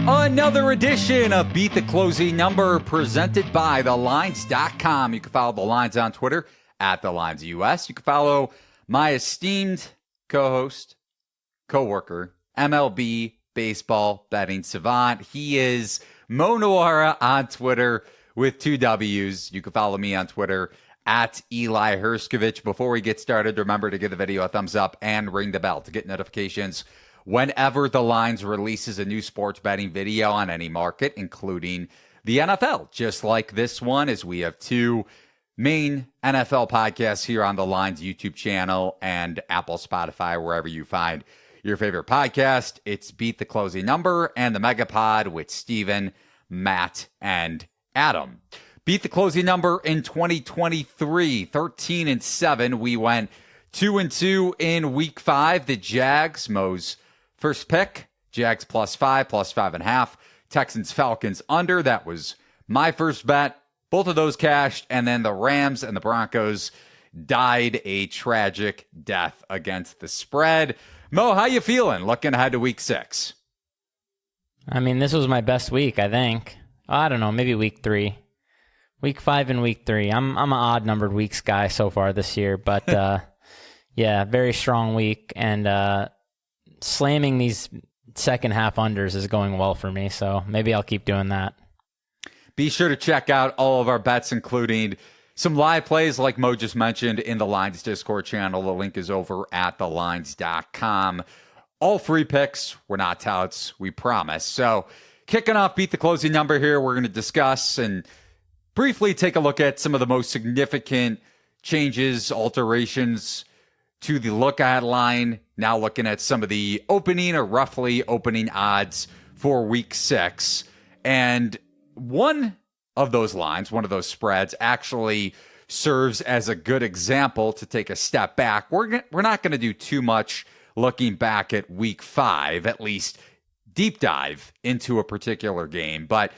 Another edition of Beat the Closing Number presented by TheLines.com. You can follow The Lines on Twitter at TheLinesUS. You can follow my esteemed co-host, co-worker, MLB baseball betting savant. He is Moneylines on Twitter with 2 W's. You can follow me on Twitter at Eli Herskovich. Before we get started, remember to give the video a thumbs up and ring the bell to get notifications whenever The Lines releases a new sports betting video on any market, including the NFL, just like this one, as we have 2 main NFL podcasts here on The Lines YouTube channel and Apple, Spotify, wherever you find your favorite podcast. It's Beat the Closing Number and the Megapod with Steven, Matt, and Adam. Beat the Closing Number in 2023, 13-7. We went 2-2 in week 5. The Jags, Mo's first pick, Jags +5, +5.5. Texans, Falcons under. That was my first bet. Both of those cashed. And then the Rams and the Broncos died a tragic death against the spread. Mo, how you feeling looking ahead to week 6? I mean, this was my best week, I think. I don't know, maybe week 3. Week 5 and week 3. I'm an odd-numbered weeks guy so far this year. But, yeah, very strong week. And slamming these second half unders is going well for me, so maybe I'll keep doing that. Be sure to check out all of our bets, including some live plays like Mo just mentioned in the Lines Discord channel. The link is over at thelines.com. All free picks. We're not touts, we promise. So kicking off Beat the Closing Number here, we're going to discuss and briefly take a look at some of the most significant changes, alterations to the look-ahead line. Now looking at some of the opening or roughly opening odds for week 6. And one of those lines, one of those spreads, actually serves as a good example to take a step back. We're not going to do too much looking back at week 5, at least deep dive into a particular game, but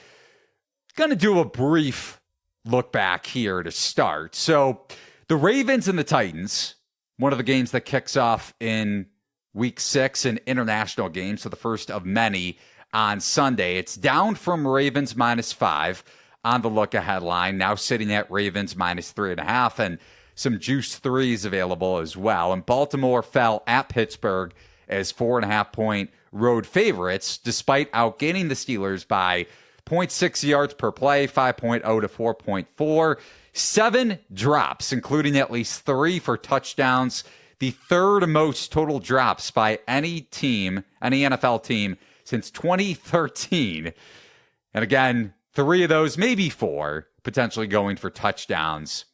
going to do a brief look back here to start. So the Ravens and the Titans, one of the games that kicks off in week 6, an international game, so the first of many on Sunday. It's down from Ravens -5 on the look-ahead line, now sitting at Ravens -3.5, and some juice 3s available as well. And Baltimore fell at Pittsburgh as 4.5-point road favorites, despite outgaining the Steelers by 0.6 yards per play, 5.0 to 4.4. 7 drops, including at least 3 for touchdowns. The third most total drops by any team, any NFL team, since 2013. And again, 3 of those, maybe 4, potentially going for touchdowns.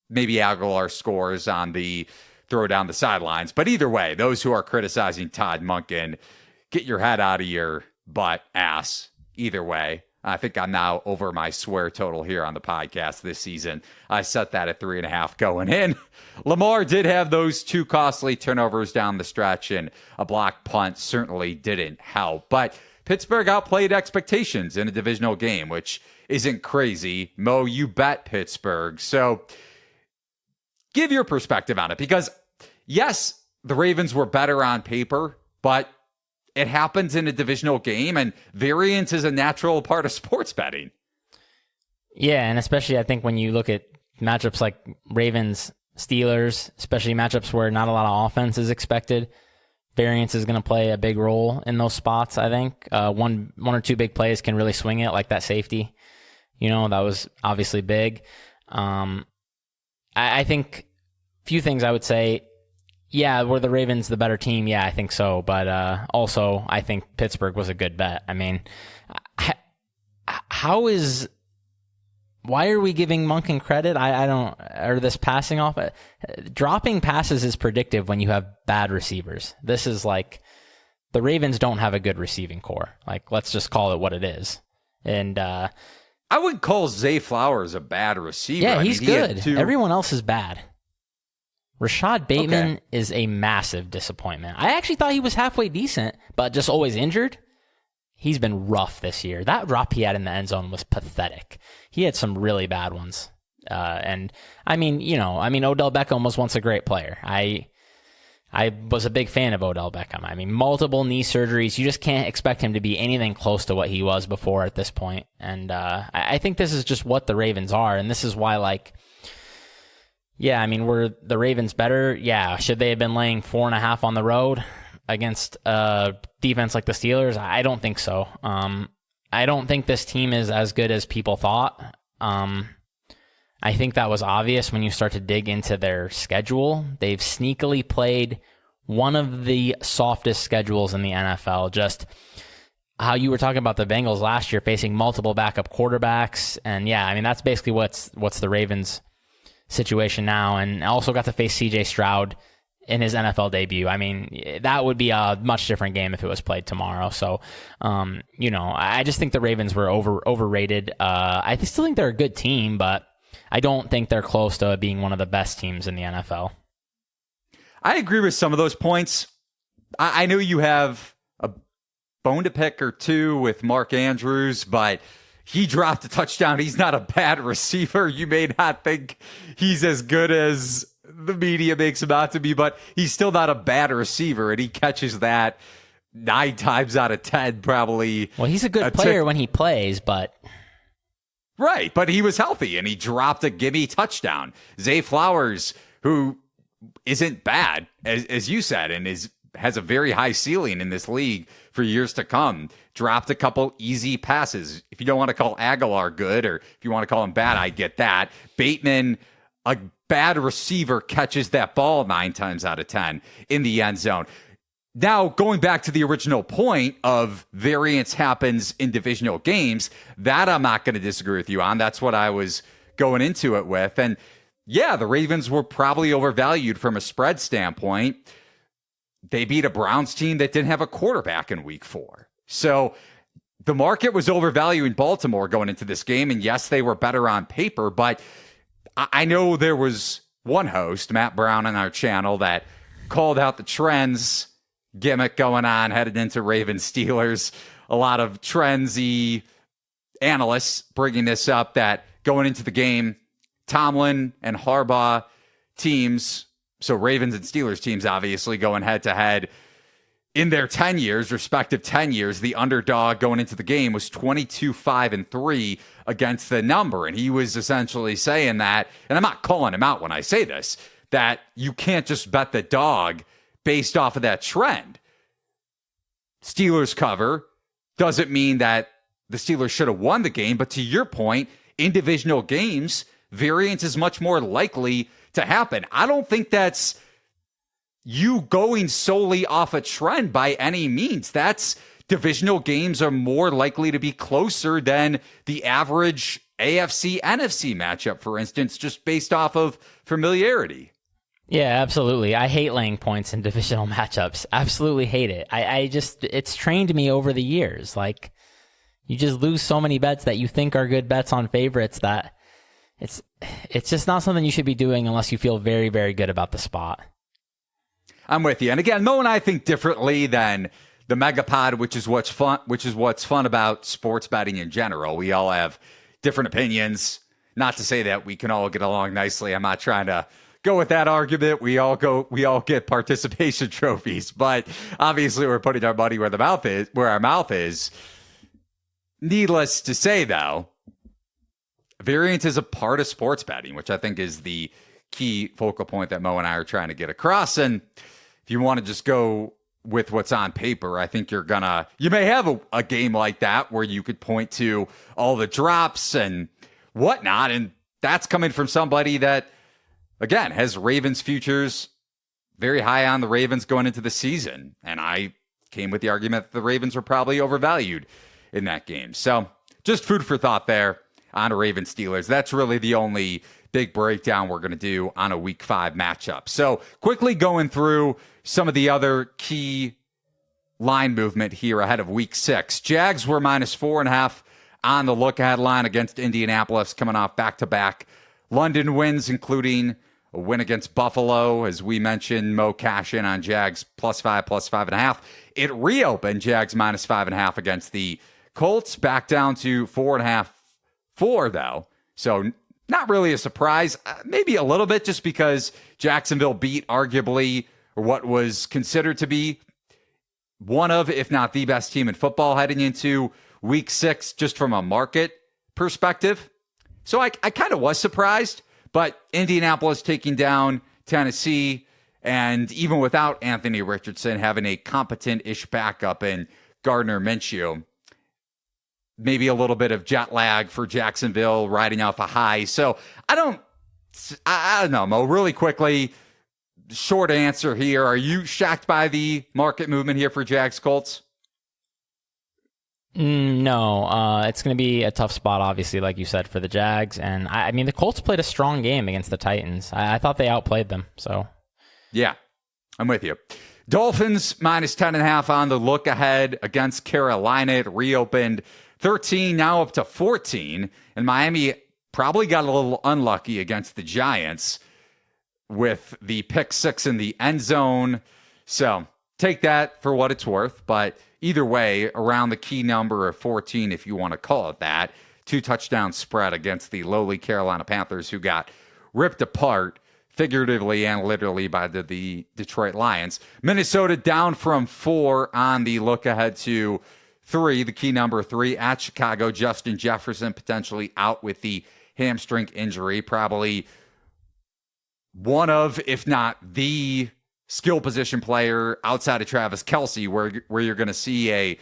Maybe Aguilar scores on the throw down the sidelines. But either way, those who are criticizing Todd Monken, get your head out of your butt, ass. Either way, I think I'm now over my swear total here on the podcast this season. I set that at 3.5 going in. Lamar did have those 2 costly turnovers down the stretch, and a blocked punt certainly didn't help. But Pittsburgh outplayed expectations in a divisional game, which isn't crazy. Mo, you bet Pittsburgh. So give your perspective on it, because yes, the Ravens were better on paper, but it happens in a divisional game, and variance is a natural part of sports betting. Yeah, and especially I think when you look at matchups like Ravens, Steelers, especially matchups where not a lot of offense is expected, variance is going to play a big role in those spots, I think. One or 2 big plays can really swing it, like that safety. You know, that was obviously big. I think a few things I would say. Yeah, were the Ravens the better team? Yeah, I think so. But also, I think Pittsburgh was a good bet. I mean, why are we giving Monken credit? I don't, or this passing off. Dropping passes is predictive when you have bad receivers. This is like, the Ravens don't have a good receiving core. Like, let's just call it what it is. And I would call Zay Flowers a bad receiver. Yeah, he's good. Everyone else is bad. Rashad Bateman is a massive disappointment. I actually thought he was halfway decent, but just always injured. He's been rough this year. That drop he had in the end zone was pathetic. He had some really bad ones. And I mean, Odell Beckham was once a great player. I was a big fan of Odell Beckham. I mean, multiple knee surgeries. You just can't expect him to be anything close to what he was before at this point. And I think this is just what the Ravens are. And this is why, like, yeah, I mean, were the Ravens better? Yeah. Should they have been laying 4.5 on the road against a defense like the Steelers? I don't think so. I don't think this team is as good as people thought. I think that was obvious when you start to dig into their schedule. They've sneakily played one of the softest schedules in the NFL. Just how you were talking about the Bengals last year facing multiple backup quarterbacks. And yeah, I mean, that's basically what's the Ravens situation now. And also got to face CJ Stroud in his NFL debut. I mean, that would be a much different game if it was played tomorrow. So, I just think the Ravens were overrated. I still think they're a good team, but I don't think they're close to being one of the best teams in the NFL. I agree with some of those points. I know you have a bone to pick or two with Mark Andrews, but he dropped a touchdown. He's not a bad receiver. You may not think he's as good as the media makes him out to be, but he's still not a bad receiver, and he catches that 9 times out of 10 probably. Well, he's a good player when he plays, but... Right, but he was healthy, and he dropped a gimme touchdown. Zay Flowers, who isn't bad, as you said, and has a very high ceiling in this league for years to come, dropped a couple easy passes. If you don't want to call Aguilar good, or if you want to call him bad, I get that. Bateman, a bad receiver, catches that ball 9 times out of 10 in the end zone. Now, going back to the original point of variance happens in divisional games, that I'm not going to disagree with you on. That's what I was going into it with. And yeah, the Ravens were probably overvalued from a spread standpoint. They beat a Browns team that didn't have a quarterback in week 4. So the market was overvaluing Baltimore going into this game. And yes, they were better on paper, but I know there was one host, Matt Brown, on our channel that called out the trends gimmick going on headed into Ravens Steelers. A lot of trendsy analysts bringing this up, that going into the game, Tomlin and Harbaugh teams, so Ravens and Steelers teams obviously going head to head in their 10 years, respective 10 years, the underdog going into the game was 22-5-3 against the number. And he was essentially saying that, and I'm not calling him out when I say this, that you can't just bet the dog based off of that trend. Steelers cover doesn't mean that the Steelers should have won the game, but to your point, in divisional games, variance is much more likely to happen. I don't think that's you going solely off a trend by any means. That's divisional games are more likely to be closer than the average AFC NFC matchup, for instance, just based off of familiarity. Yeah, absolutely. I hate laying points in divisional matchups. Absolutely hate it. It's trained me over the years. Like, you just lose so many bets that you think are good bets on favorites that it's just not something you should be doing unless you feel very, very good about the spot. I'm with you. And again, Mo and I think differently than the Megapod, which is what's fun about sports betting in general. We all have different opinions. Not to say that we can all get along nicely. I'm not trying to go with that argument. We all get participation trophies, but obviously we're putting our money where our mouth is. Needless to say, though, variance is a part of sports betting, which I think is the key focal point that Mo and I are trying to get across. And if you want to just go with what's on paper, I think you may have a game like that where you could point to all the drops and whatnot. And that's coming from somebody that, again, has Ravens futures very high on the Ravens going into the season. And I came with the argument that the Ravens were probably overvalued in that game. So just food for thought there on a Ravens Steelers. That's really the only big breakdown we're going to do on a week 5 matchup. So quickly going through some of the other key line movement here ahead of week 6. Jags were -4.5 on the look-ahead line against Indianapolis, coming off back-to-back London wins, including a win against Buffalo. As we mentioned, Mo cash in on Jags +5, +5.5. It reopened Jags -5.5 against the Colts, back down to 4.5, 4 though. So not really a surprise, maybe a little bit, just because Jacksonville beat arguably or what was considered to be one of, if not the best team in football heading into week 6, just from a market perspective. So I kind of was surprised, but Indianapolis taking down Tennessee, and even without Anthony Richardson having a competent-ish backup in Gardner Minshew, maybe a little bit of jet lag for Jacksonville riding off a high. So I don't know, Mo. Really quickly, short answer here. Are you shocked by the market movement here for Jags Colts? No, it's going to be a tough spot, obviously, like you said, for the Jags. And I mean, the Colts played a strong game against the Titans. I thought they outplayed them. So, yeah, I'm with you. Dolphins minus 10.5 on the look ahead against Carolina. It reopened 13, now up to 14. And Miami probably got a little unlucky against the Giants with the pick 6 in the end zone. So take that for what it's worth. But either way, around the key number of 14, if you want to call it that, 2-touchdown spread against the lowly Carolina Panthers, who got ripped apart figuratively and literally by the Detroit Lions. Minnesota down from 4 on the look ahead to 3, the key number 3 at Chicago. Justin Jefferson potentially out with the hamstring injury, probably one of, if not the skill position player outside of Travis Kelce, where you're going to see a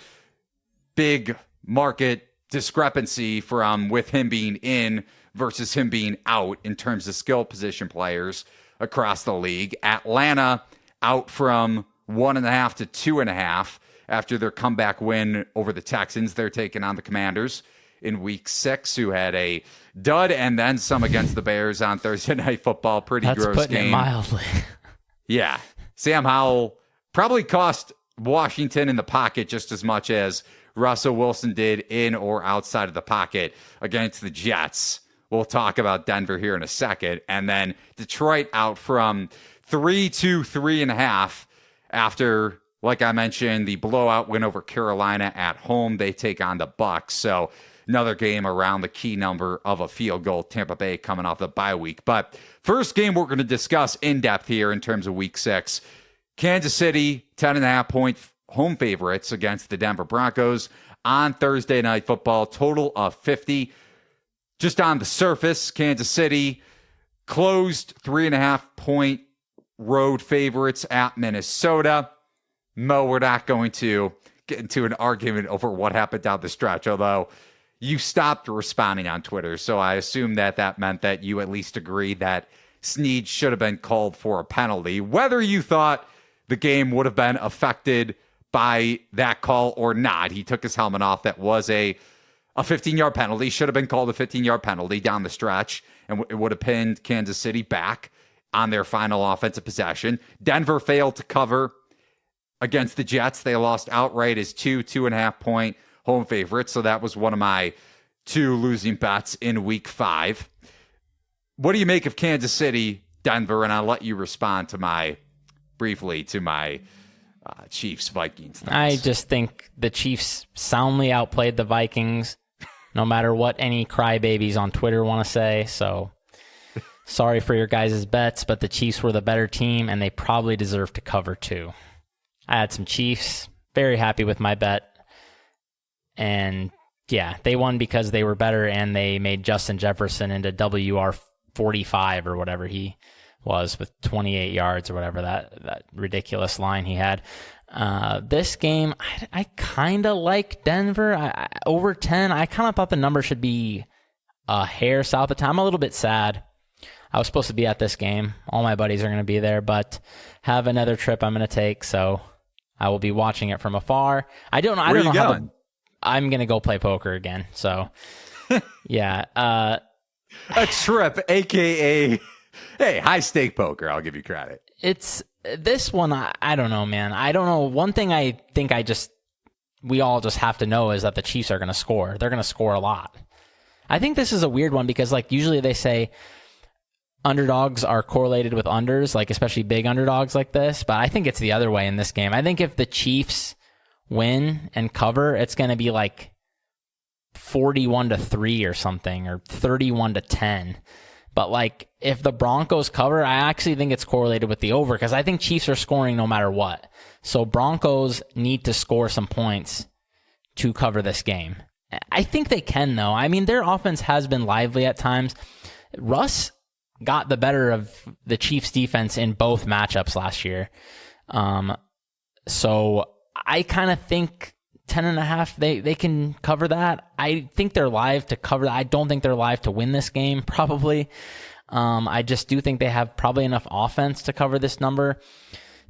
big market discrepancy from with him being in versus him being out in terms of skill position players across the league. Atlanta out from 1.5 to 2.5 after their comeback win over the Texans. They're taking on the Commanders in week 6, who had a dud and then some against the Bears on Thursday Night Football. Pretty that's gross putting game. It mildly. Yeah. Sam Howell probably cost Washington in the pocket just as much as Russell Wilson did in or outside of the pocket against the Jets. We'll talk about Denver here in a second. And then Detroit out from 3 to 3.5 after, like I mentioned, the blowout win over Carolina at home. They take on the Bucs. So another game around the key number of a field goal. Tampa Bay coming off the bye week. But first game we're going to discuss in depth here in terms of week 6. Kansas City, 10.5 point home favorites against the Denver Broncos on Thursday Night Football. Total of 50. Just on the surface, Kansas City closed 3.5 point road favorites at Minnesota. Mo, we're not going to get into an argument over what happened down the stretch, although you stopped responding on Twitter, so I assume that meant that you at least agreed that Snead should have been called for a penalty. Whether you thought the game would have been affected by that call or not, he took his helmet off. That was a 15-yard penalty. Should have been called a 15-yard penalty down the stretch, and it would have pinned Kansas City back on their final offensive possession. Denver failed to cover against the Jets. They lost outright as 2.5 point home favorites. So that was one of my 2 losing bets in week 5. What do you make of Kansas City, Denver? And I'll let you respond to briefly to my Chiefs Vikings thoughts. I just think the Chiefs soundly outplayed the Vikings, no matter what any crybabies on Twitter want to say. So sorry for your guys' bets, but the Chiefs were the better team, and they probably deserve to cover too. I had some Chiefs. Very happy with my bet. And yeah, they won because they were better, and they made Justin Jefferson into WR45 or whatever he was with 28 yards or whatever, that ridiculous line he had. This game, I kind of like Denver. Over 10, I kind of thought the number should be a hair south of 10. I'm a little bit sad. I was supposed to be at this game. All my buddies are going to be there, but have another trip I'm going to take, so I will be watching it from afar. I don't know how I'm going to go play poker again. So, yeah. A trip, a.k.a. Hey, high-stake poker. I'll give you credit. It's this one, I don't know, man. I don't know. One thing I think we all just have to know is that the Chiefs are going to score. They're going to score a lot. I think this is a weird one because, like, usually they say underdogs are correlated with unders, like especially big underdogs like this. But I think it's the other way in this game. I think if the Chiefs win and cover, it's going to be like 41-3 or something, or 31-10. But like, if the Broncos cover, I actually think it's correlated with the over because I think Chiefs are scoring no matter what. So Broncos need to score some points to cover this game. I think they can, though. I mean, their offense has been lively at times. Russ got the better of the Chiefs defense in both matchups last year. So I kind of think 10.5, they can cover that. I think they're live to cover that. I don't think they're live to win this game, probably. I just do think they have probably enough offense to cover this number.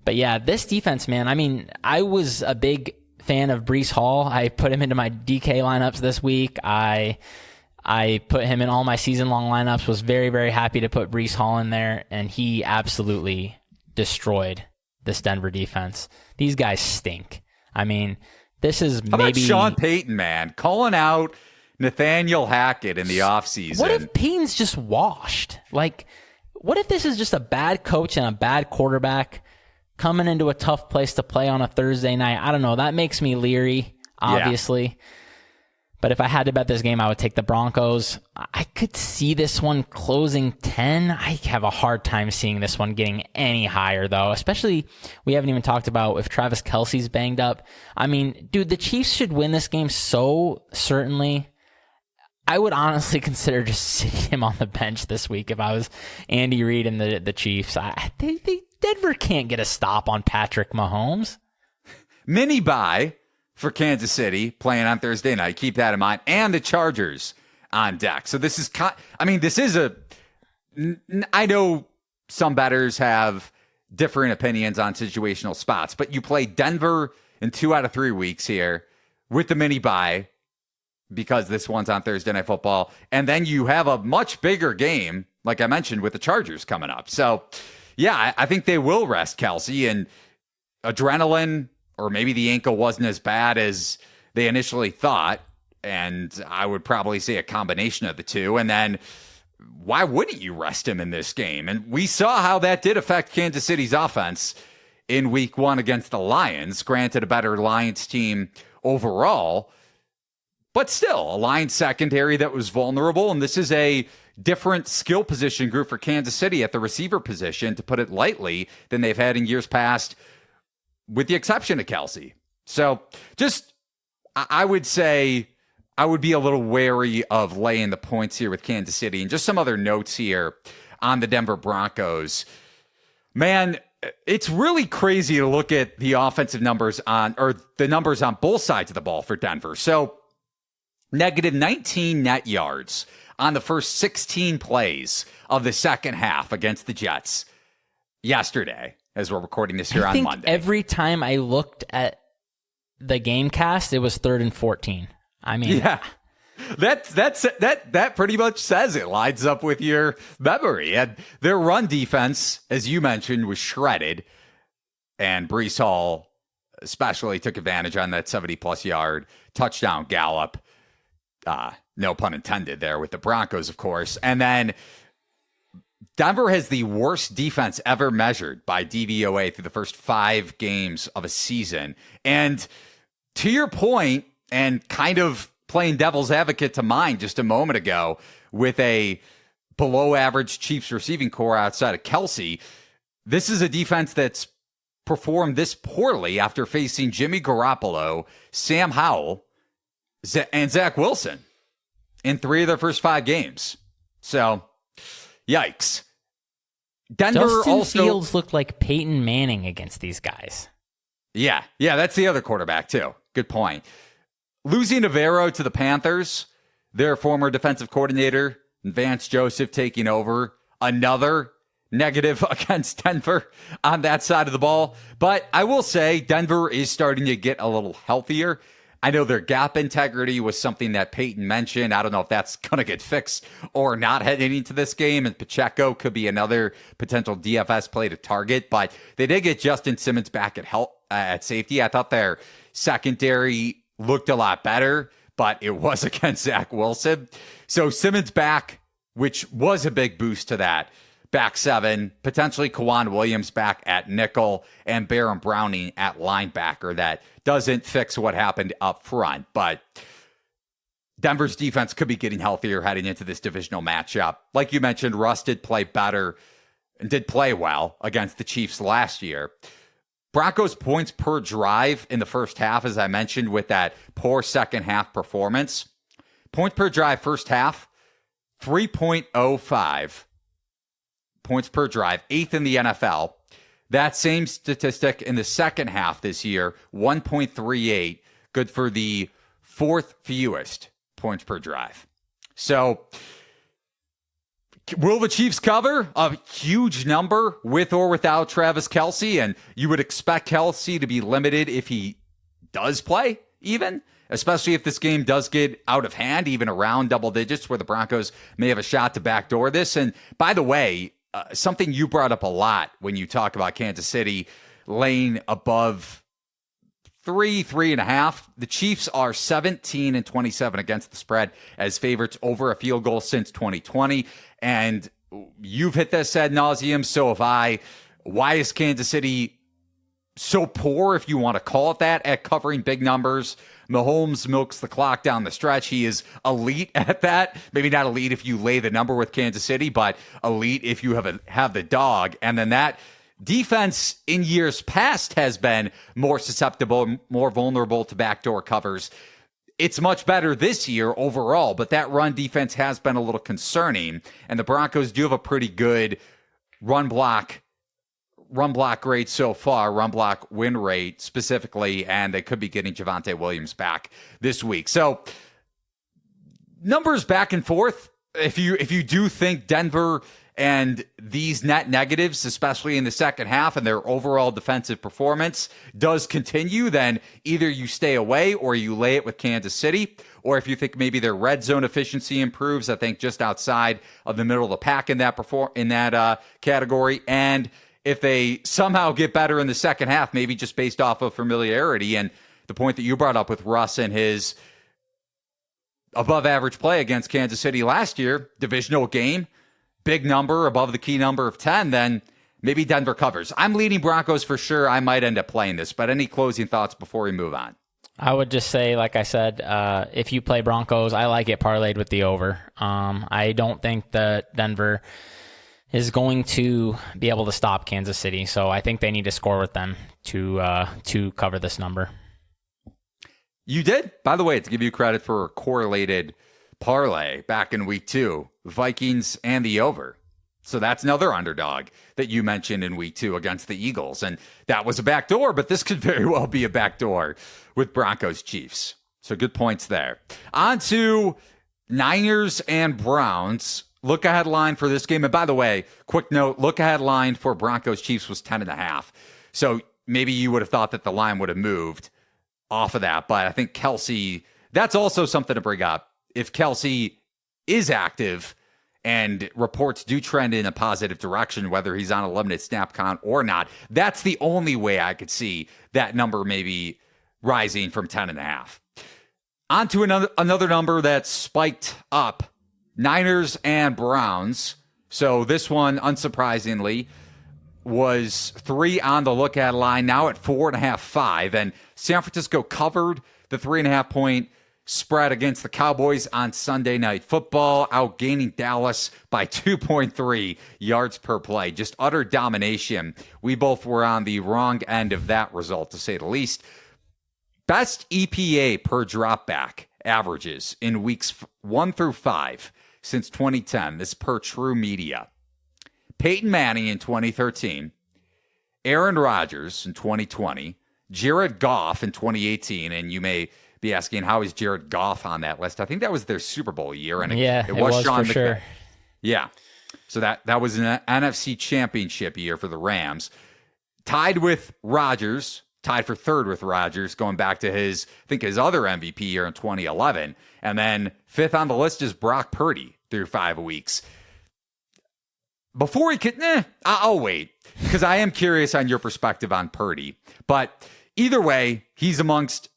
But yeah, this defense, man, I mean, I was a big fan of Breece Hall. I put him into my DK lineups this week. I put him in all my season-long lineups, was very, very happy to put Breece Hall in there, and he absolutely destroyed this Denver defense. These guys stink. I mean, this is How about Sean Payton, man, calling out Nathaniel Hackett in the offseason? What if Payton's just washed? Like, what if this is just a bad coach and a bad quarterback coming into a tough place to play on a Thursday night? I don't know. That makes me leery, obviously. Yeah. But if I had to bet this game, I would take the Broncos. I could see this one closing 10. I have a hard time seeing this one getting any higher, though. Especially, we haven't even talked about if Travis Kelce's banged up. I mean, dude, the Chiefs should win this game so certainly. I would honestly consider just sitting him on the bench this week if I was Andy Reid and the Chiefs. Denver can't get a stop on Patrick Mahomes. Mini bye for Kansas City playing on Thursday night. Keep that in mind. And the Chargers on deck. So this is, I know some bettors have different opinions on situational spots, but you play Denver in 2 out of 3 weeks here with the mini bye because this one's on Thursday Night Football. And then you have a much bigger game, like I mentioned, with the Chargers coming up. So yeah, I think they will rest Kelce, and adrenaline, or maybe the ankle wasn't as bad as they initially thought. And I would probably say a combination of the two. And then why wouldn't you rest him in this game? And we saw how that did affect Kansas City's offense in week 1 against the Lions. Granted, a better Lions team overall, but still a Lions secondary that was vulnerable. And this is a different skill position group for Kansas City at the receiver position, to put it lightly, than they've had in years past, with the exception of Kelce. So just, I would say I would be a little wary of laying the points here with Kansas City. And just some other notes here on the Denver Broncos. Man, it's really crazy to look at the offensive numbers or the numbers on both sides of the ball for Denver. So negative 19 net yards on the first 16 plays of the second half against the Jets yesterday, as we're recording this here on Monday. Every time I looked at the game cast, it was 3rd and 14. I mean, yeah, that pretty much says it. Lines up with your memory. And their run defense, as you mentioned, was shredded. And Breece Hall especially took advantage on that 70-plus yard touchdown gallop. No pun intended there with the Broncos, of course. And then Denver has the worst defense ever measured by DVOA through the first 5 games of a season. And to your point, and kind of playing devil's advocate to mine just a moment ago, with a below average Chiefs receiving core outside of Kelce, this is a defense that's performed this poorly after facing Jimmy Garoppolo, Sam Howell, and Zach Wilson in 3 of their first 5 games. So, yikes. Denver Justin Fields looked like Peyton Manning against these guys. Yeah, that's the other quarterback too. Good point. Losing Nuwwarah to the Panthers, their former defensive coordinator, Vance Joseph, taking over. Another negative against Denver on that side of the ball. But I will say Denver is starting to get a little healthier. I know their gap integrity was something that Peyton mentioned. I don't know if that's going to get fixed or not heading into this game. And Pacheco could be another potential DFS play to target. But they did get Justin Simmons back at safety. I thought their secondary looked a lot better, but it was against Zach Wilson. So Simmons back, which was a big boost to that back 7, potentially Kwan Williams back at nickel, and Baron Browning at linebacker. That doesn't fix what happened up front, but Denver's defense could be getting healthier heading into this divisional matchup. Like you mentioned, Russ did play better and did play well against the Chiefs last year. Broncos points per drive in the first half, as I mentioned, with that poor second half performance. Points per drive first half, 3.05 points per drive, 8th in the NFL. That same statistic in the second half this year, 1.38, good for the 4th fewest points per drive. So, will the Chiefs cover a huge number with or without Travis Kelce? And you would expect Kelce to be limited if he does play, even, especially if this game does get out of hand, even around double digits, where the Broncos may have a shot to backdoor this. And by the way, something you brought up a lot when you talk about Kansas City laying above 3.5. The Chiefs are 17-27 against the spread as favorites over a field goal since 2020. And you've hit this ad nauseum, so have I. Why is Kansas City so poor, if you want to call it that, at covering big numbers? Mahomes milks the clock down the stretch. He is elite at that. Maybe not elite if you lay the number with Kansas City, but elite if you have the dog. And then that defense in years past has been more susceptible, more vulnerable to backdoor covers. It's much better this year overall, but that run defense has been a little concerning. And the Broncos do have a pretty good run block rate so far, run block win rate specifically, and they could be getting Javonte Williams back this week. So numbers back and forth. If you do think Denver and these net negatives, especially in the second half, and their overall defensive performance does continue, then either you stay away or you lay it with Kansas City. Or if you think maybe their red zone efficiency improves, I think just outside of the middle of the pack in that category. And if they somehow get better in the second half, maybe just based off of familiarity and the point that you brought up with Russ and his above average play against Kansas City last year, divisional game, big number above the key number of 10, then maybe Denver covers. I'm leading Broncos for sure. I might end up playing this, but any closing thoughts before we move on? I would just say, like I said, if you play Broncos, I like it parlayed with the over. I don't think that Denver is going to be able to stop Kansas City, so I think they need to score with them to cover this number. You did, by the way, to give you credit for a correlated parlay back in week 2, Vikings and the over. So that's another underdog that you mentioned in week 2 against the Eagles. And that was a backdoor, but this could very well be a backdoor with Broncos Chiefs. So good points there. On to Niners and Browns. Look ahead line for this game. And by the way, quick note, look ahead line for Broncos Chiefs was 10.5. So maybe you would have thought that the line would have moved off of that. But I think Kelce, that's also something to bring up. If Kelce is active and reports do trend in a positive direction, whether he's on a limited snap count or not, that's the only way I could see that number maybe rising from 10.5. On to another number that spiked up, Niners and Browns. So this one, unsurprisingly, was 3 on the look at line, now at 4.5, 5. And San Francisco covered the 3.5 point spread against the Cowboys on Sunday Night Football, outgaining Dallas by 2.3 yards per play. Just utter domination. We both were on the wrong end of that result, to say the least. Best EPA per dropback averages in weeks 1 through 5 since 2010. This is per True Media. Peyton Manning in 2013, Aaron Rodgers in 2020, Jared Goff in 2018, and you may be asking, how is Jared Goff on that list? I think that was their Super Bowl year, and it was Sean McVay. Sure. Yeah, so that was an NFC Championship year for the Rams. Tied with Rodgers, tied for third with Rodgers, going back to his other MVP year in 2011, and then fifth on the list is Brock Purdy through 5 weeks. Before he could, I'll wait, because I am curious on your perspective on Purdy. But either way, he's amongst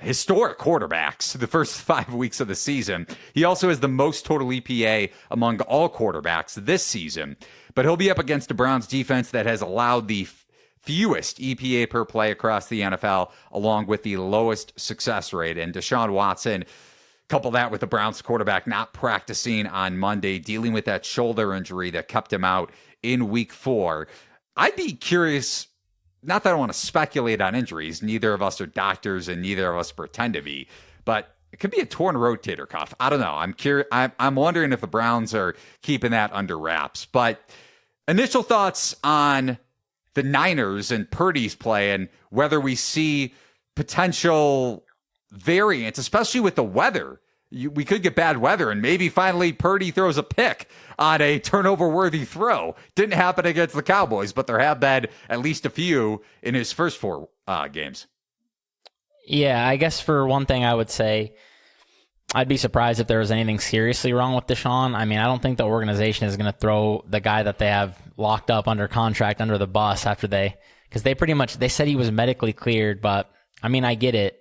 historic quarterbacks the first 5 weeks of the season. He also has the most total EPA among all quarterbacks this season. But he'll be up against a Browns defense that has allowed the fewest EPA per play across the NFL, along with the lowest success rate. And Deshaun Watson Couple that with the Browns quarterback not practicing on Monday, dealing with that shoulder injury that kept him out in week 4. I'd be curious, not that I want to speculate on injuries. Neither of us are doctors and neither of us pretend to be, but it could be a torn rotator cuff. I don't know. I'm curious. I'm wondering if the Browns are keeping that under wraps. But initial thoughts on the Niners and Purdy's play and whether we see potential variance, especially with the weather. We could get bad weather, and maybe finally Purdy throws a pick on a turnover-worthy throw. Didn't happen against the Cowboys, but there have been at least a few in his first 4 games. Yeah, I guess for one thing I would say, I'd be surprised if there was anything seriously wrong with Deshaun. I mean, I don't think the organization is going to throw the guy that they have locked up under contract under the bus because they said he was medically cleared, but I mean, I get it.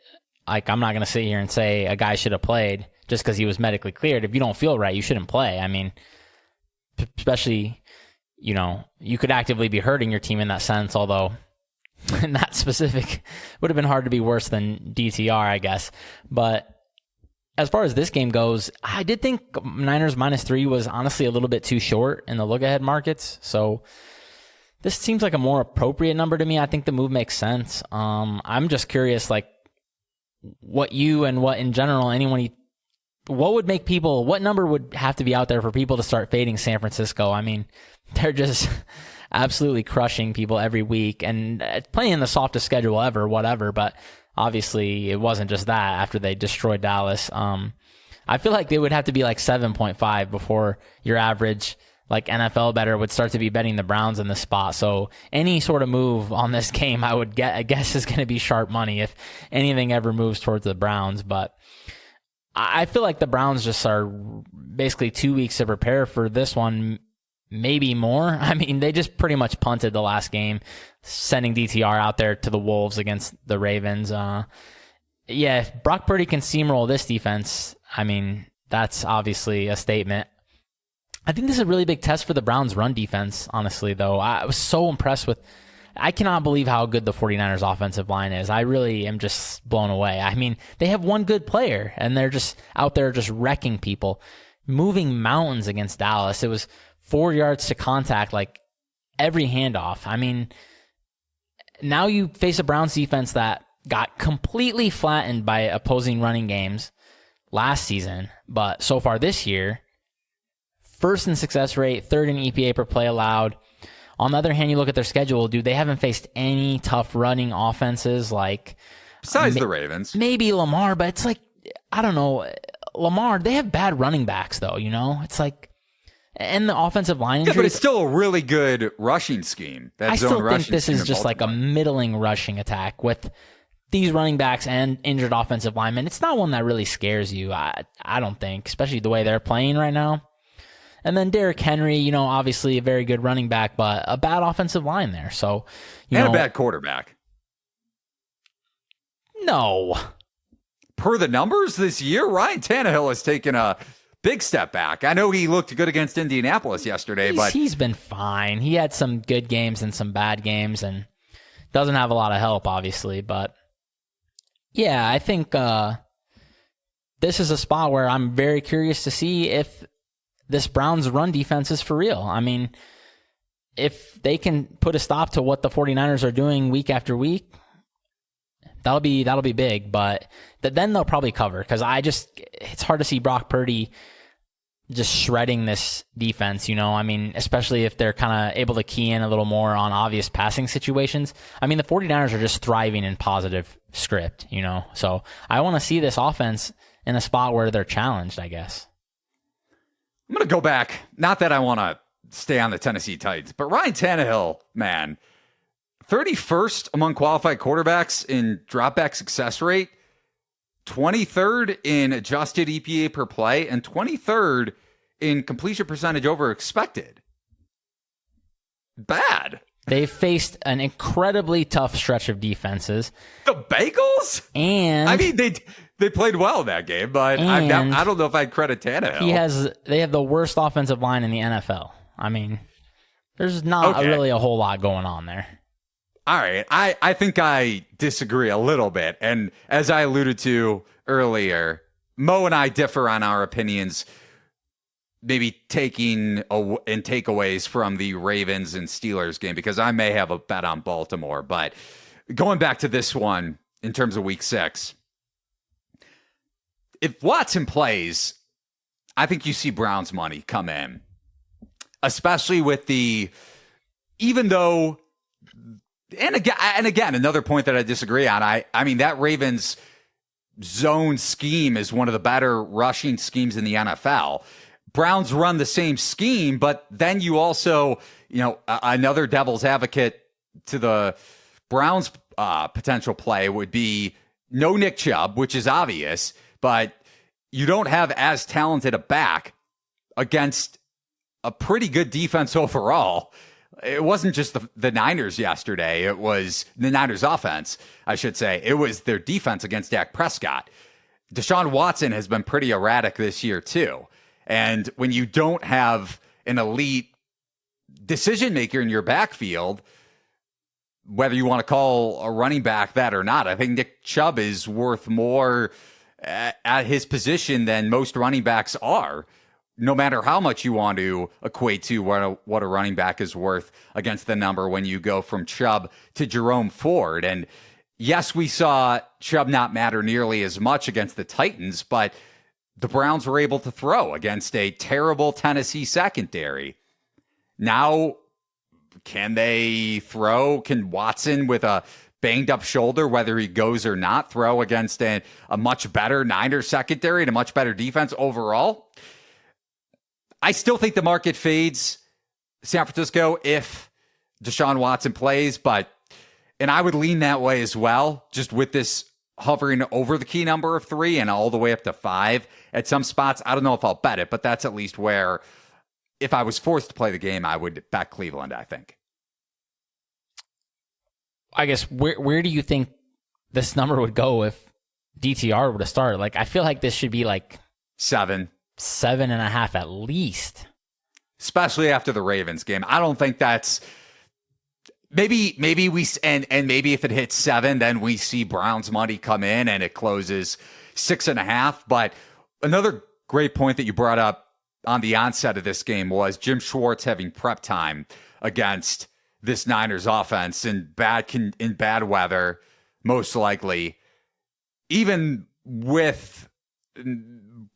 Like, I'm not going to sit here and say a guy should have played just because he was medically cleared. If you don't feel right, you shouldn't play. I mean, especially, you could actively be hurting your team in that sense, although in that specific would have been hard to be worse than DTR, I guess. But as far as this game goes, I did think Niners -3 was honestly a little bit too short in the look-ahead markets. So this seems like a more appropriate number to me. I think the move makes sense. I'm just curious, like, what you and what in general what number would have to be out there for people to start fading San Francisco? I mean, they're just absolutely crushing people every week and playing the softest schedule ever, whatever. But obviously it wasn't just that after they destroyed Dallas. I feel like they would have to be like 7.5 before your average like NFL bettor would start to be betting the Browns in this spot. So any sort of move on this game, I guess is going to be sharp money if anything ever moves towards the Browns. But I feel like the Browns just are basically 2 weeks to prepare for this one, maybe more. I mean, they just pretty much punted the last game, sending DTR out there to the Wolves against the Ravens. If Brock Purdy can steamroll this defense, I mean, that's obviously a statement. I think this is a really big test for the Browns' run defense, honestly, though. I was so impressed I cannot believe how good the 49ers offensive line is. I really am just blown away. I mean, they have one good player, and they're just out there just wrecking people, moving mountains against Dallas. It was 4 yards to contact, like every handoff. I mean, now you face a Browns defense that got completely flattened by opposing running games last season, but so far this year, first in success rate, third in EPA per play allowed. On the other hand, you look at their schedule, dude, they haven't faced any tough running offenses like... Besides the Ravens. Maybe Lamar, but it's like, I don't know. Lamar, they have bad running backs, though, It's like... And the offensive line injuries... Yeah, but it's still a really good rushing scheme. I still think this is just like a middling rushing attack with these running backs and injured offensive linemen. It's not one that really scares you, I don't think, especially the way they're playing right now. And then Derrick Henry, obviously a very good running back, but a bad offensive line there. So, a bad quarterback. No. Per the numbers this year, Ryan Tannehill has taken a big step back. I know he looked good against Indianapolis yesterday, but he's been fine. He had some good games and some bad games and doesn't have a lot of help, obviously. But yeah, I think this is a spot where I'm very curious to see if this Browns run defense is for real. I mean, if they can put a stop to what the 49ers are doing week after week, that'll be big, but then they'll probably cover because it's hard to see Brock Purdy just shredding this defense, I mean, especially if they're kind of able to key in a little more on obvious passing situations. I mean, the 49ers are just thriving in positive script, so I want to see this offense in a spot where they're challenged, I guess. I'm going to go back. Not that I want to stay on the Tennessee Titans, but Ryan Tannehill, man, 31st among qualified quarterbacks in dropback success rate, 23rd in adjusted EPA per play, and 23rd in completion percentage over expected. Bad. They faced an incredibly tough stretch of defenses. The Bengals? And I mean, they played well in that game, but I don't know if I'd credit Tannehill. They have the worst offensive line in the NFL. I mean, there's not really a whole lot going on there. All right. I think I disagree a little bit. And as I alluded to earlier, Mo and I differ on our opinions, maybe taking and takeaways from the Ravens and Steelers game, because I may have a bet on Baltimore. But going back to this one in terms of week 6, if Watson plays, I think you see Browns money come in, especially with even though, and again, another point that I disagree on. I mean, that Ravens zone scheme is one of the better rushing schemes in the NFL. Browns run the same scheme, but then you also, another devil's advocate to the Browns potential play would be no Nick Chubb, which is obvious, but you don't have as talented a back against a pretty good defense overall. It wasn't just the Niners yesterday. It was the Niners offense, I should say. It was their defense against Dak Prescott. Deshaun Watson has been pretty erratic this year too. And when you don't have an elite decision maker in your backfield, whether you want to call a running back that or not, I think Nick Chubb is worth more at his position than most running backs are, no matter how much you want to equate to what a running back is worth against the number when you go from Chubb to Jerome Ford. And yes, we saw Chubb not matter nearly as much against the Titans, but the Browns were able to throw against a terrible Tennessee secondary. Now, can they throw? Can Watson, with a banged up shoulder, whether he goes or not, throw against a much better Niners secondary and a much better defense overall? I still think the market fades San Francisco if Deshaun Watson plays, and I would lean that way as well, just with this hovering over the key number of 3 and all the way up to 5 at some spots. I don't know if I'll bet it, but that's at least where, if I was forced to play the game, I would bet Cleveland, I think. I guess, where do you think this number would go if DTR were to start? Like, I feel like this should be like 7.5 at least. Especially after the Ravens game. I don't think that's... Maybe we, and maybe if it hits 7, then we see Browns money come in and it closes 6.5. But another great point that you brought up on the onset of this game was Jim Schwartz having prep time against this Niners offense in bad weather, most likely. Even with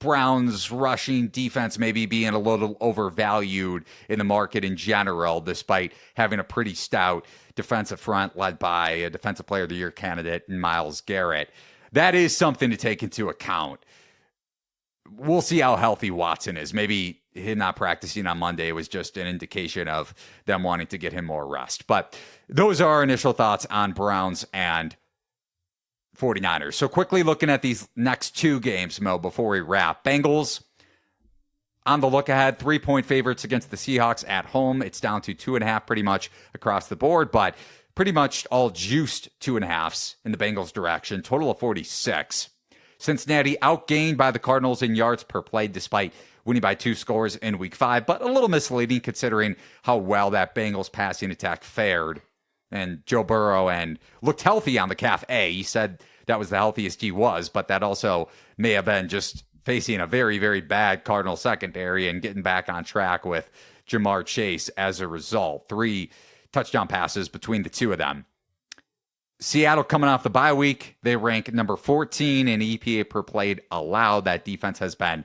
Browns rushing defense maybe being a little overvalued in the market in general, despite having a pretty stout defensive front led by a Defensive Player of the Year candidate in Myles Garrett. That is something to take into account. We'll see how healthy Watson is. Maybe him not practicing on Monday was just an indication of them wanting to get him more rest. But those are our initial thoughts on Browns and 49ers. So quickly looking at these next 2 games, Mo, before we wrap. Bengals on the look ahead, 3-point favorites against the Seahawks at home. It's down to 2.5 pretty much across the board, but pretty much all juiced 2.5s in the Bengals direction. Total of 46. Cincinnati outgained by the Cardinals in yards per play despite winning by 2 scores in week 5, but a little misleading considering how well that Bengals passing attack fared. And Joe Burrow looked healthy on the calf A. He said that was the healthiest he was, but that also may have been just facing a very, very bad Cardinal secondary and getting back on track with Jamar Chase as a result. 3 touchdown passes between the 2 of them. Seattle coming off the bye week, they rank number 14 in EPA per play allowed. That defense has been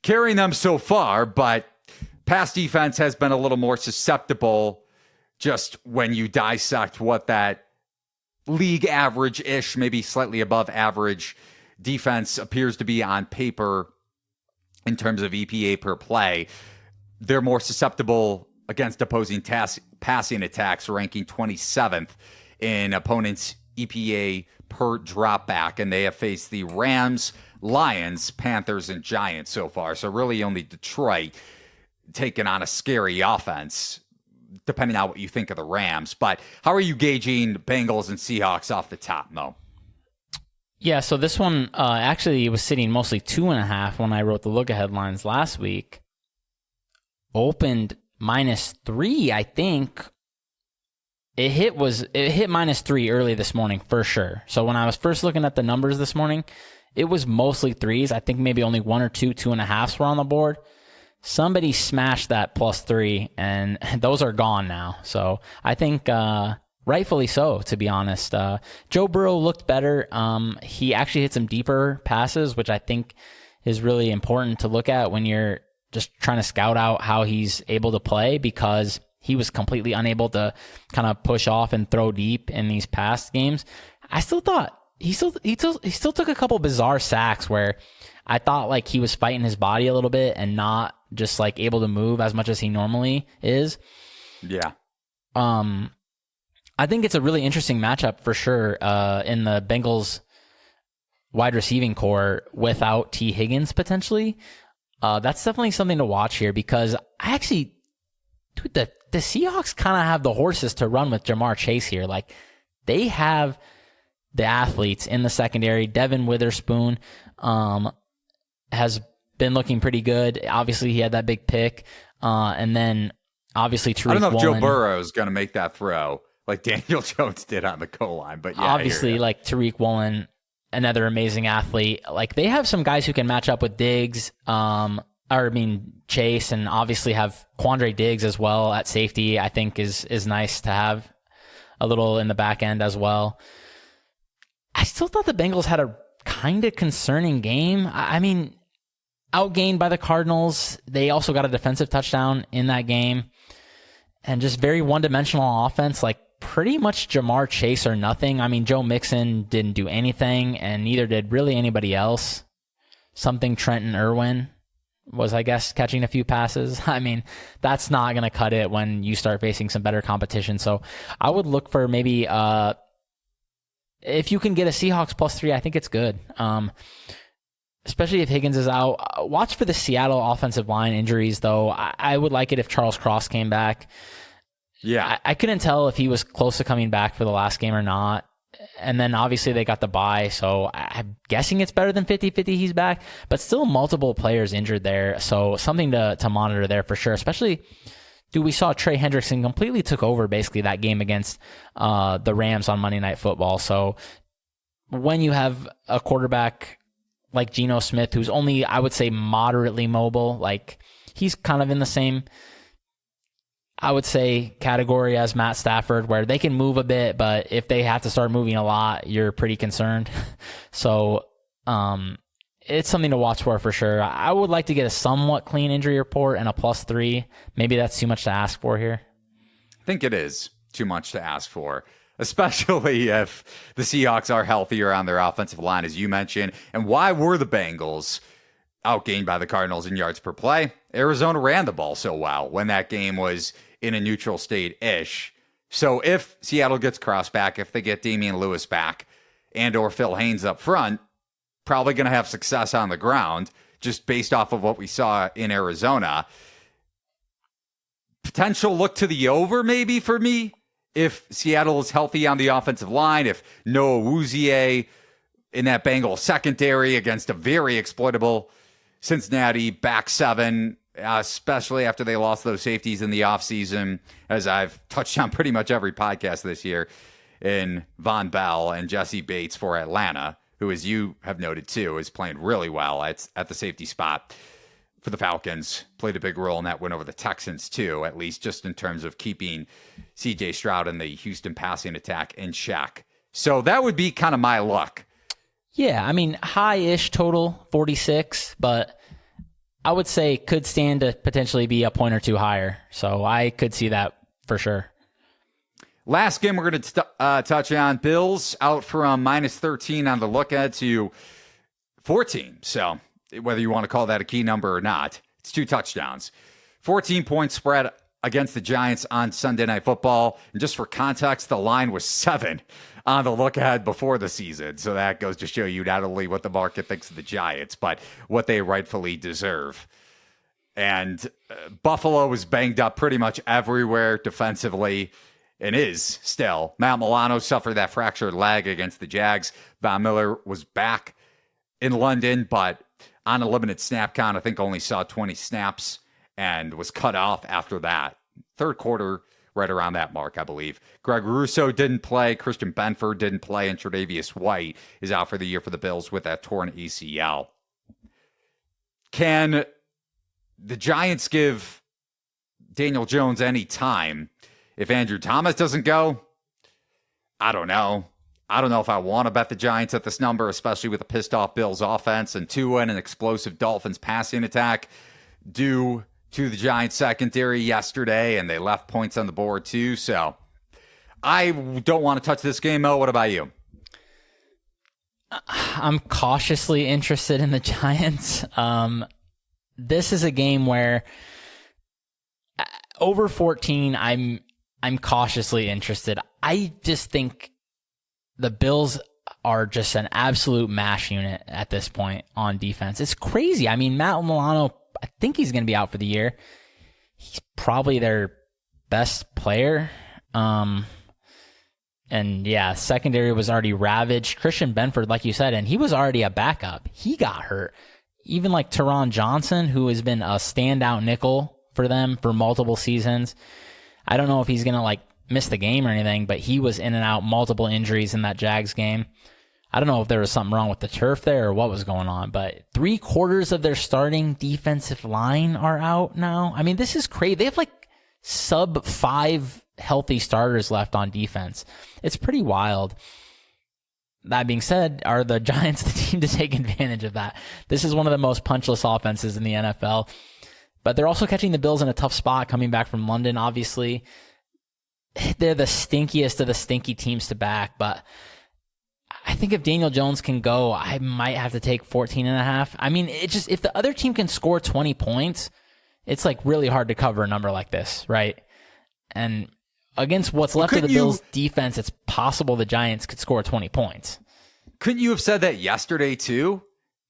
carrying them so far, but pass defense has been a little more susceptible just when you dissect what that league average-ish, maybe slightly above average defense appears to be on paper in terms of EPA per play. They're more susceptible against opposing passing attacks, ranking 27th in opponents' EPA per dropback, and they have faced the Rams, Lions, Panthers, and Giants so far. So really only Detroit taking on a scary offense, depending on what you think of the Rams. But how are you gauging Bengals and Seahawks off the top, Mo? Yeah, so this one actually was sitting mostly 2.5 when I wrote the look-ahead lines last week. Opened -3, I think. It hit -3 early this morning for sure. So when I was first looking at the numbers this morning, it was mostly threes. I think maybe only 1 or 2, 2.5s were on the board. Somebody smashed that +3, and those are gone now. So I think rightfully so, to be honest. Joe Burrow looked better. He actually hit some deeper passes, which I think is really important to look at when you're just trying to scout out how he's able to play, because he was completely unable to kind of push off and throw deep in these past games. I still thought he still took a couple bizarre sacks where I thought like he was fighting his body a little bit and not just like able to move as much as he normally is. Yeah. I think it's a really interesting matchup for sure in the Bengals wide receiving core without T. Higgins potentially. That's definitely something to watch here, because I actually, dude, the Seahawks kind of have the horses to run with Jamar Chase here. Like, they have the athletes in the secondary. Devin Witherspoon has been looking pretty good. Obviously, he had that big pick. And then, obviously, Tariq Woolen. I don't know if Joe Burrow is going to make that throw like Daniel Jones did on the goal line. But yeah, obviously, like Tariq Woolen, another amazing athlete. Like, they have some guys who can match up with Diggs, Chase, and obviously have Quandre Diggs as well at safety. I think is nice to have a little in the back end as well. I still thought the Bengals had a kind of concerning game. I mean, outgained by the Cardinals. They also got a defensive touchdown in that game. And just very one-dimensional offense, like pretty much Jamar Chase or nothing. I mean, Joe Mixon didn't do anything, and neither did really anybody else. Something Trenton Irwin was, I guess, catching a few passes. I mean, that's not going to cut it when you start facing some better competition. So I would look for maybe, if you can get a Seahawks +3, I think it's good. Especially if Higgins is out. Watch for the Seattle offensive line injuries, though. I would like it if Charles Cross came back. Yeah. I couldn't tell if he was close to coming back for the last game or not. And then obviously they got the bye, so I'm guessing it's better than 50-50 he's back, but still multiple players injured there. So something to monitor there for sure, especially, dude, we saw Trey Hendrickson completely took over basically that game against the Rams on Monday Night Football. So when you have a quarterback like Geno Smith, who's only, I would say, moderately mobile, like he's kind of in the same, I would say, category as Matt Stafford, where they can move a bit, but if they have to start moving a lot, you're pretty concerned. So it's something to watch for sure. I would like to get a somewhat clean injury report and a +3. Maybe that's too much to ask for here. I think it is too much to ask for, especially if the Seahawks are healthier on their offensive line, as you mentioned. And why were the Bengals outgained by the Cardinals in yards per play? Arizona ran the ball so well when that game was in a neutral state-ish. So if Seattle gets Cross back, if they get Damian Lewis back, and or Phil Haynes up front, probably going to have success on the ground, just based off of what we saw in Arizona. Potential look to the over, maybe, for me, if Seattle is healthy on the offensive line, if Noah Wuzier in that Bengals secondary against a very exploitable Cincinnati back seven, especially after they lost those safeties in the offseason, as I've touched on pretty much every podcast this year, in Von Bell and Jesse Bates for Atlanta, who, as you have noted too, is playing really well at the safety spot for the Falcons. Played a big role in that win over the Texans too, at least just in terms of keeping C.J. Stroud and the Houston passing attack in check. So that would be kind of my luck. Yeah, I mean, high-ish total, 46, but I would say could stand to potentially be a point or two higher. So I could see that for sure. Last game we're going to touch on, Bills out from -13 on the look ahead to 14. So whether you want to call that a key number or not, it's 2 touchdowns. 14-point spread against the Giants on Sunday Night Football. And just for context, the line was 7 on the look ahead before the season. So that goes to show you not only what the market thinks of the Giants, but what they rightfully deserve. And Buffalo was banged up pretty much everywhere defensively, and is still. Matt Milano suffered that fractured leg against the Jags. Von Miller was back in London, but on a limited snap count, I think only saw 20 snaps and was cut off after that. Third quarter right around that mark, I believe. Greg Russo didn't play. Christian Benford didn't play. And Tre'Davious White is out for the year for the Bills with that torn ACL. Can the Giants give Daniel Jones any time if Andrew Thomas doesn't go? I don't know. I don't know if I want to bet the Giants at this number, especially with a pissed off Bills offense and Tua and an explosive Dolphins passing attack due to the Giants secondary yesterday, and they left points on the board too. So I don't want to touch this game, Mo. What about you? I'm cautiously interested in the Giants. This is a game where over 14, I'm cautiously interested. I just think the Bills are just an absolute mash unit at this point on defense. It's crazy. I mean, Matt Milano, I think he's going to be out for the year. He's probably their best player. And yeah, secondary was already ravaged. Christian Benford, like you said, and he was already a backup. He got hurt. Even like Teron Johnson, who has been a standout nickel for them for multiple seasons. I don't know if he's going to miss the game or anything, but he was in and out, multiple injuries in that Jags game. I don't know if there was something wrong with the turf there or what was going on, but 3/4 of their starting defensive line are out now. I mean, this is crazy. They have sub 5 healthy starters left on defense. It's pretty wild. That being said, are the Giants the team to take advantage of that? This is one of the most punchless offenses in the NFL, but they're also catching the Bills in a tough spot coming back from London, obviously. They're the stinkiest of the stinky teams to back, but I think if Daniel Jones can go, I might have to take 14.5. I mean, if the other team can score 20 points, it's really hard to cover a number like this, right? And against what's left of the Bills' defense, it's possible the Giants could score 20 points. Couldn't you have said that yesterday too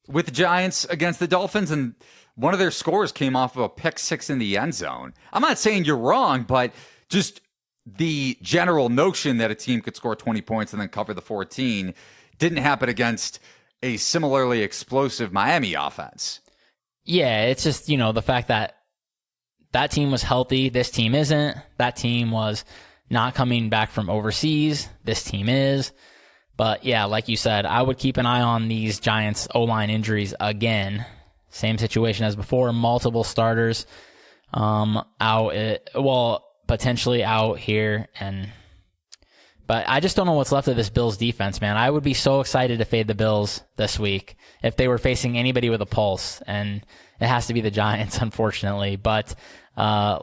with the Giants against the Dolphins? And one of their scores came off of a pick six in the end zone. I'm not saying you're wrong, but just the general notion that a team could score 20 points and then cover the 14 didn't happen against a similarly explosive Miami offense. Yeah, it's just, the fact that that team was healthy, this team isn't. That team was not coming back from overseas, this team is. But yeah, like you said, I would keep an eye on these Giants O-line injuries again. Same situation as before, multiple starters out, potentially out here, but I just don't know what's left of this Bills defense, man. I would be so excited to fade the Bills this week if they were facing anybody with a pulse, and it has to be the Giants, unfortunately. But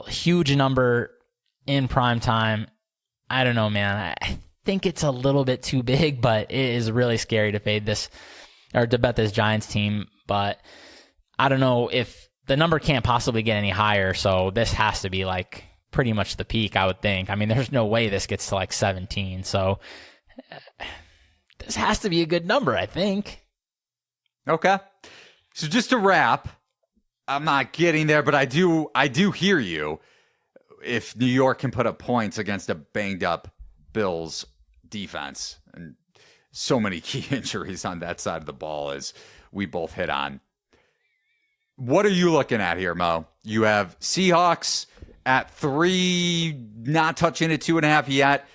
huge number in prime time. I don't know, man. I think it's a little bit too big, but it is really scary to fade this or to bet this Giants team. But I don't know if the number can't possibly get any higher, so this has to be pretty much the peak, I would think. I mean, there's no way this gets to 17. So this has to be a good number, I think. Okay. So just to wrap, I'm not getting there, but I do hear you. If New York can put up points against a banged up Bills defense, and so many key injuries on that side of the ball, as we both hit on. What are you looking at here, Mo? You have Seahawks at 3, not touching at 2.5 yet.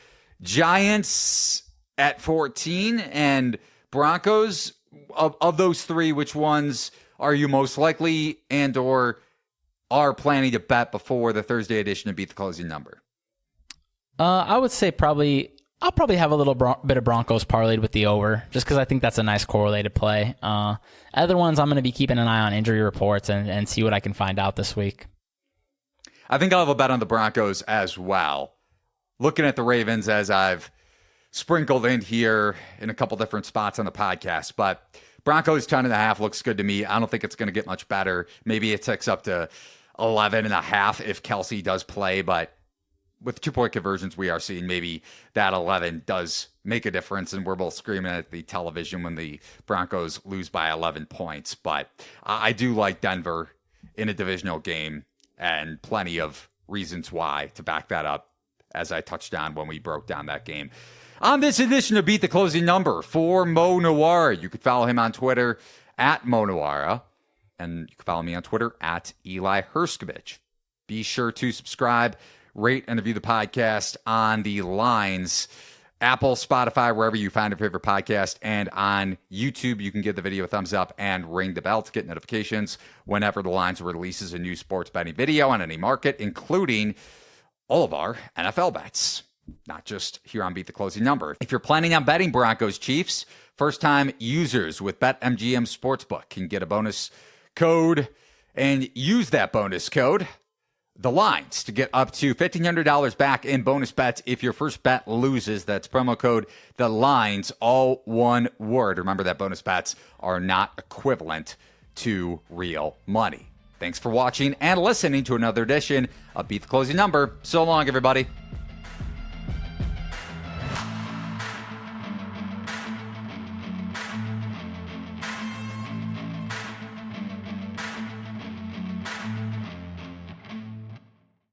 Giants at 14, and Broncos. Of those 3, which ones are you most likely and or are planning to bet before the Thursday edition to beat the closing number? I would say I'll probably have a little bit of Broncos parlayed with the over, just because I think that's a nice correlated play. Other ones, I'm going to be keeping an eye on injury reports and see what I can find out this week. I think I'll have a bet on the Broncos as well. Looking at the Ravens, as I've sprinkled in here in a couple different spots on the podcast, but Broncos 10.5 looks good to me. I don't think it's going to get much better. Maybe it ticks up to 11.5 if Kelsey does play, but with 2-point conversions we are seeing, maybe that 11 does make a difference, and we're both screaming at the television when the Broncos lose by 11 points. But I do like Denver in a divisional game, and plenty of reasons why to back that up, as I touched on when we broke down that game. On this edition of Beat the Closing Number for Mo Nuwwarah, you could follow him on Twitter at Mo Nuwwarah, and you can follow me on Twitter at Eli Herskovich. Be sure to subscribe, rate and review the podcast on the Lines, Apple, Spotify, wherever you find your favorite podcast. And on YouTube, you can give the video a thumbs up and ring the bell to get notifications whenever the Lines releases a new sports betting video on any market, including all of our NFL bets, not just here on Beat the Closing Number. If you're planning on betting Broncos Chiefs, first-time users with BetMGM Sportsbook can get a bonus code and use that bonus code, the Lines, to get up to $1,500 back in bonus bets if your first bet loses. That's promo code the Lines, all one word. Remember that bonus bets are not equivalent to real money. Thanks for watching and listening to another edition of Beat the Closing Number. So long, everybody.